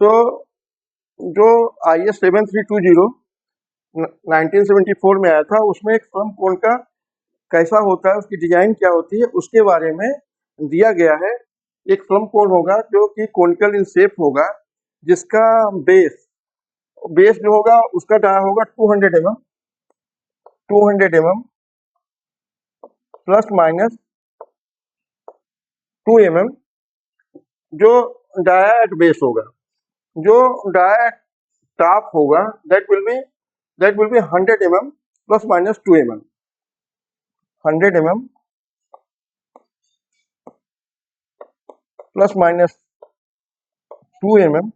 तो जो IS 7320 1974 में आया था, उसमें एक फ्रम कोण का कैसा होता है, उसकी डिजाइन क्या होती है, उसके बारे में दिया गया है। एक फ्रम कोण होगा जो कि कोनिकल इन शेप होगा, जिसका बेस जो होगा उसका डाया होगा 200 mm प्लस माइनस 2 mm, जो डाया एट बेस होगा। जो डाया एट टॉप होगा that will be 100 mm plus minus 2 mm, 100 mm plus minus 2 mm,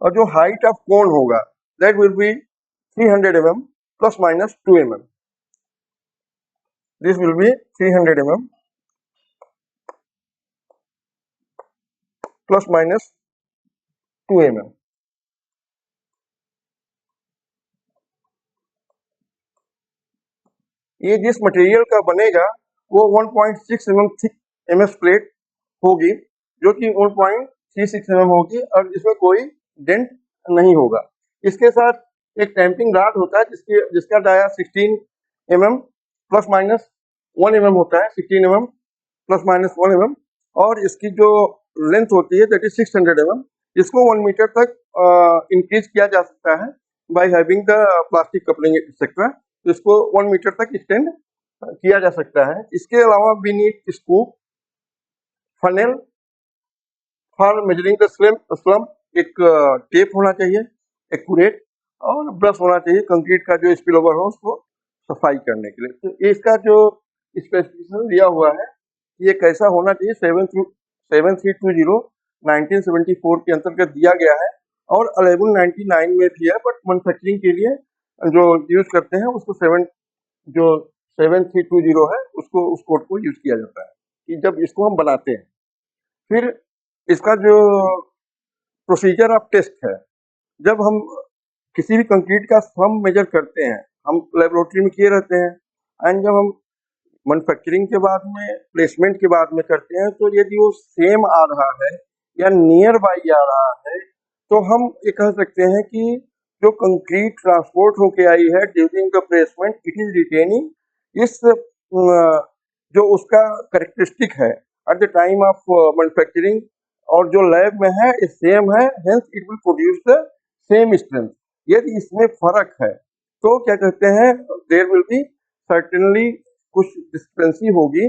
और जो हाइट ऑफ कोन होगा that will be 300 mm plus minus 2 mm. This will be 300 mm plus minus 2 mm. ये जिस material का बनेगा वो 1.6 mm thick MS plate होगी, जो कि 1.36 mm होगी, और इसमें कोई डेंट नहीं होगा। इसके साथ एक टैंपिंग रॉड होता है जिसका dia 16 mm plus minus 1 mm होता है, 16 mm प्लस माइनस 1 mm, और इसकी जो लेंथ होती है दैट इज 600 mm। इसको 1 मीटर तक इंक्रीज किया जा सकता है by having the plastic coupling etcetera. तो इसको 1 मीटर तक एक्सटेंड किया जा सकता है। इसके अलावा we need scoop, funnel for measuring the slump, एक टेप होना चाहिए एक्यूरेट, और ब्रश होना चाहिए कंक्रीट का जो स्पिल ओवर हो उसको सफाई करने के लिए। तो इसका जो स्पेसिफिकेशन दिया हुआ है ये कैसा होना चाहिए 7320 1974 के अंतर्गत दिया गया है, और 1199 में भी है, बट मैन्युफैक्चरिंग के लिए जो यूज करते हैं उसको 7320 है उसको, उस कोड को यूज किया जाता है कि जब इसको हम बनाते हैं। फिर इसका जो प्रोसीजर ऑफ टेस्ट है, जब हम किसी भी कंक्रीट का स्लम मेजर करते हैं, हम लेबोरेटरी में किए रहते हैं, एंड जब हम मैन्युफैक्चरिंग के बाद में, प्लेसमेंट के बाद में करते हैं, तो यदि वो सेम आ रहा है या नियर बाई आ रहा है, तो हम ये कह सकते हैं कि जो कंक्रीट ट्रांसपोर्ट होके आई है during the placement, it is retaining इस जो उसका करेक्टरिस्टिक है at the time of manufacturing, और जो लैब में है ये सेम है, hence it will produce the same strength. यदि इसमें फर्क है तो क्या कहते हैं, देयर विल बी सर्टेनली कुछ डिस्क्रिपेंसी होगी,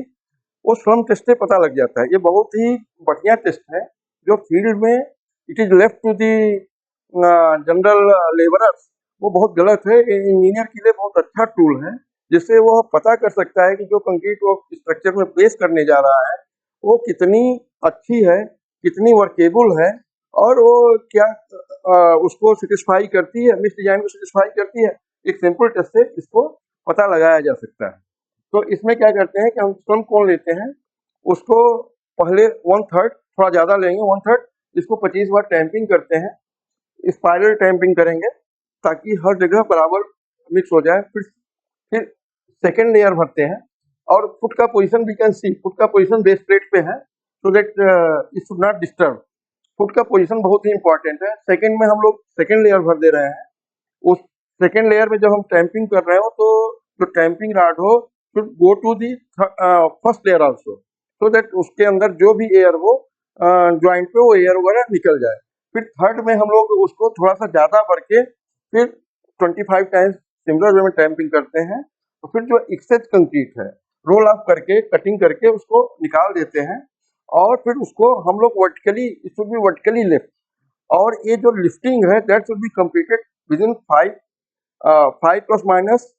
वो श्रम टेस्ट से पता लग जाता है। ये बहुत ही बढ़िया टेस्ट है जो फील्ड में it is left to the general labourers, वो बहुत गलत है। इंजीनियर के लिए बहुत अच्छा टूल है जिससे वो पता कर सकता है कि जो कंक्रीट वो स्ट्रक्चर में प्लेस करने जा रहा है वो कितनी अच्छी है, कितनी वर्केबल है, और वो क्या उसको सेटिस्फाई करती है, मिस डिजाइन को सेटिस्फाई करती है। एक सिंपल टेस्ट से इसको पता लगाया जा सकता है। तो इसमें क्या करते हैं कि हम श्रम कोण लेते हैं, उसको पहले 1/3 थोड़ा ज़्यादा लेंगे, 1/3 इसको 25 बार टैंपिंग करते हैं, स्पाइरल टैंपिंग करेंगे ताकि हर जगह बराबर मिक्स हो जाए। फिर सेकेंड लेयर भरते हैं, और फुट का position we can see, foot का पोजीशन बेस प्लेट पे है, so that it should not disturb. Foot का पोजीशन बहुत ही इंपॉर्टेंट है। सेकेंड में हम लोग सेकेंड लेयर भर दे रहे हैं। उस सेकेंड लेयर में जब हम टैंपिंग कर रहे हो तो जो टैंपिंग रॉड हो should go to the first layer also, so that उसके अंदर जो भी एयर हो ज्वाइंट पे वो एयर वगैरह निकल जाए। फिर थर्ड में हम लोग उसको थोड़ा सा ज़्यादा भर के फिर 25 टाइम्स सिमिलर वे में टैंपिंग करते हैं। तो फिर जो एक्सेस कंक्रीट है रोल ऑफ करके, कटिंग करके उसको निकाल देते हैं, और फिर उसको हम लोग vertically, it should be vertically lift, और ये जो लिफ्टिंग है that should be completed with in 5 plus minus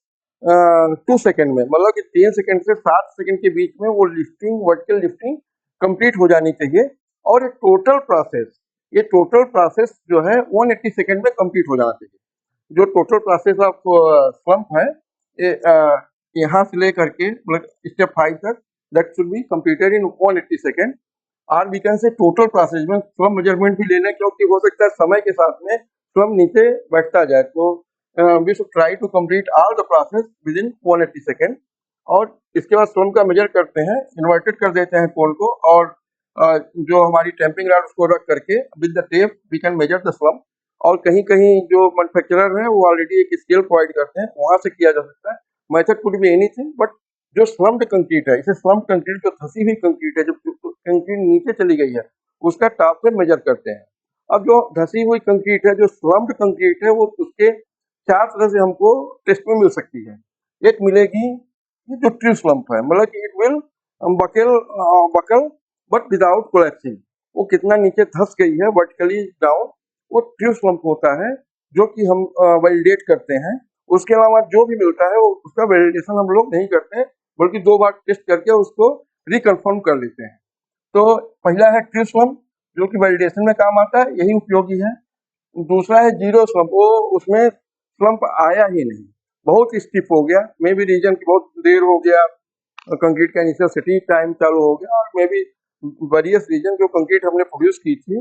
2 second में, मतलब कि 3 सेकेंड से 7 सेकेंड के बीच में वो लिफ्टिंग, वर्टिकल लिफ्टिंग कंप्लीट हो जानी चाहिए। और ये टोटल प्रोसेस जो है 180 सेकेंड में कंप्लीट हो जाना चाहिए। जो टोटल प्रोसेस ऑफ स्लम्प है यहाँ से लेकर के मतलब स्टेप 5 तक, that should be completed in 180 second. और we can say total process में स्लम्प मेजरमेंट भी ले लें, क्योंकि हो सकता है समय के साथ में स्लम्प नीचे बैठता जाए। तो we should try to complete all the process within 180 second. और इसके बाद स्लम्प का मेजर करते हैं, इन्वर्टेड कर देते हैं कोण को, और जो हमारी टैंपिंग रॉड उसको रख करके with the tape we can measure the slump. और कहीं कहीं जो मैन्युफैक्चरर है वो ऑलरेडी एक स्केल प्रोवाइड करते हैं, वहां से किया जा सकता है। Method could be anything, but जो स्लम्प्ड कंक्रीट है, इसे स्लम्प्ड कंक्रीट, जो धसी हुई कंक्रीट है, जो कंक्रीट नीचे चली गई है, उसका टॉप से मेजर करते हैं। अब जो धसी हुई कंक्रीट है, जो स्लम्प्ड कंक्रीट है, वो उसके 4 तरह से हमको टेस्ट में मिल सकती है। एक मिलेगी ये जो ट्रू स्लम्प है, मतलब कि it will buckle but without collapsing. वो कितना नीचे धस गई है वर्टिकली डाउन, वो ट्रू स्लम्प होता है, जो कि हम वैलिडेट करते हैं। उसके अलावा जो भी मिलता है वो उसका वैलिडेशन हम लोग नहीं करते हैं, बल्कि 2 बार टेस्ट करके उसको रिकन्फर्म कर लेते हैं। तो पहला है ट्रू स्लम्प, जो कि वैलिडेशन में काम आता है, यही उपयोगी है। दूसरा है जीरो स्लम्प, वो उसमें स्लम्प आया ही नहीं, बहुत स्टिफ हो गया, मे बी रीजन की बहुत देर हो गया, कंक्रीट का इनिशियल सेटिंग टाइम चालू हो गया, और मे बी वेरियस रीजन जो कंक्रीट हमने प्रोड्यूस की थी,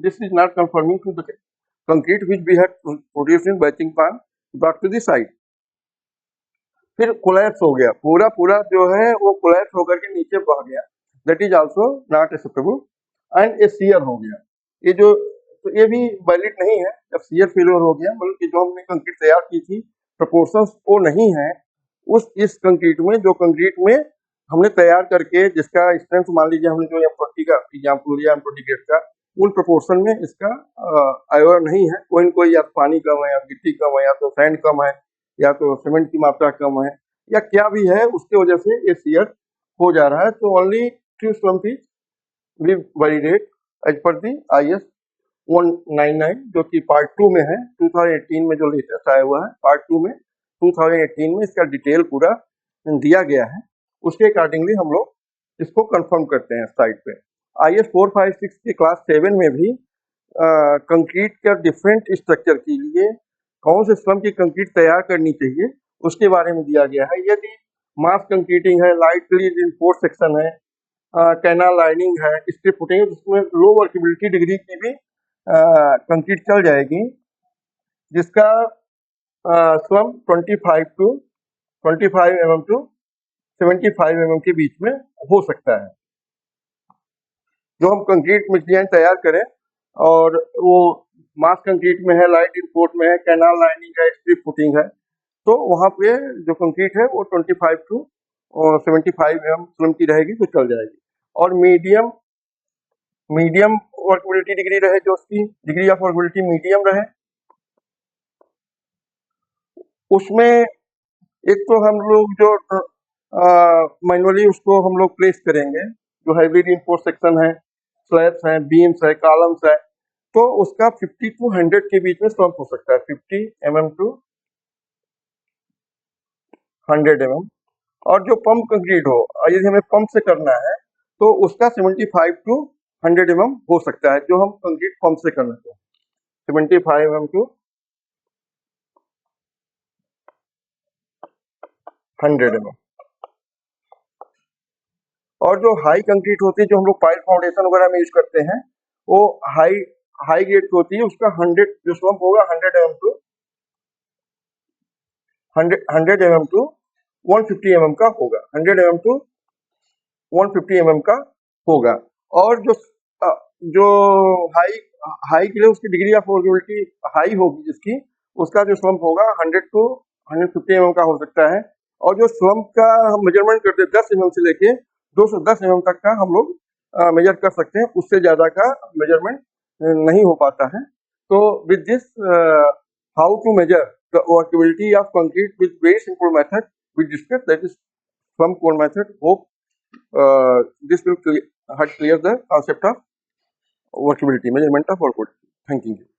this is not conforming to the concrete which we had produced in batching plant brought to the site. फिर कोलैप्स हो गया, पूरा पूरा जो है वो कोलैप्स होकर के नीचे बह गया, that is also not acceptable. And A shear हो गया, ये जो, तो ये भी वैलिड नहीं है जब शियर फेलियर हो गया, मतलब कि जो हमने कंक्रीट तैयार की थी प्रोपोर्शंस वो नहीं है उस इस कंक्रीट में, जो कंक्रीट में हमने तैयार करके जिसका स्ट्रेंथ मान लीजिए हमने जो M40 का एग्जाम्पल लिया, M40 ग्रेड का, उन प्रोपोर्शन में इसका आयोर नहीं है, कोई न कोई, या पानी कम है, या गिट्टी कम है, या तो सैंड कम है, या तो सीमेंट की मात्रा कम है, या क्या भी है, उसके वजह से ये शियर हो जा रहा है। तो only true slump is we validate as per the IS 199, जो कि पार्ट 2 में है, 2018 में जो लेटेस्ट आया हुआ है, पार्ट 2 में 2018 में इसका डिटेल पूरा दिया गया है। उसके अकॉर्डिंगली हम लोग इसको कंफर्म करते हैं साइट पे। IS 456 के क्लास 7 में भी कंक्रीट का डिफरेंट स्ट्रक्चर के लिए कौन से स्लम्प की कंक्रीट तैयार करनी चाहिए उसके बारे में दिया गया है। यदि मास कंक्रीटिंग है, लाइटली रिइंफोर्स सेक्शन है, कैनाल लाइनिंग है, स्ट्रिप फुटिंग है, उसमें लो वर्केबिलिटी डिग्री की भी कंक्रीट चल जाएगी, जिसका स्लम्प 25 mm टू 75 mm के बीच में हो सकता है। जो हम कंक्रीट डिजाइन तैयार करें और वो मास कंक्रीट में है, लाइट इनपोर्ट में है, कैनाल लाइनिंग है, स्ट्रिप फुटिंग है, तो वहाँ पे जो कंक्रीट है वो 25 टू 75 mm स्लम्प की रहेगी तो चल जाएगी। और मीडियम वर्केबिलिटी डिग्री रहे, जो उसकी डिग्री ऑफ वर्केबिलिटी मीडियम रहे, उसमें एक तो हम लोग जो मैनुअली उसको हम लोग प्लेस करेंगे, जो हैवी रिइंफोर्स सेक्शन है, स्लैब्स हैं, बीम्स है, कॉलम्स है, तो उसका 50 टू 100 के बीच में स्लम्प हो सकता है, 50 mm टू 100 mm। और जो पंप कंक्रीट हो, यदि हमें पंप से करना है तो उसका 75 टू 100 mm हो सकता है, जो हम कंक्रीट पंप से करना चाहें, 75 mm टू 100 mm। और जो हाई कंक्रीट होती है, जो हम लोग पाइल फाउंडेशन वगैरह में यूज करते हैं, वो हाई ग्रेड की होती है, उसका 100 जो स्लम्प होगा 100 mm to 100 mm to 150 mm का होगा, 100 mm टू 150 mm का होगा। और जो हाई हाई के लिए उसकी डिग्री ऑफ वर्केबिलिटी हाई होगी, जिसकी उसका जो स्लम्प होगा 100 टू 150 mm का हो सकता है। और जो स्लम्प का हम मेजरमेंट करते हैं 10 mm से लेके 210 mm तक का हम लोग मेजर कर सकते हैं, उससे ज्यादा का मेजरमेंट नहीं हो पाता है। तो with this how to measure the workability of concrete with very simple method we discussed, that is slump core method. Hope this will help clear the concept of workability, measurement of workability. Thank you.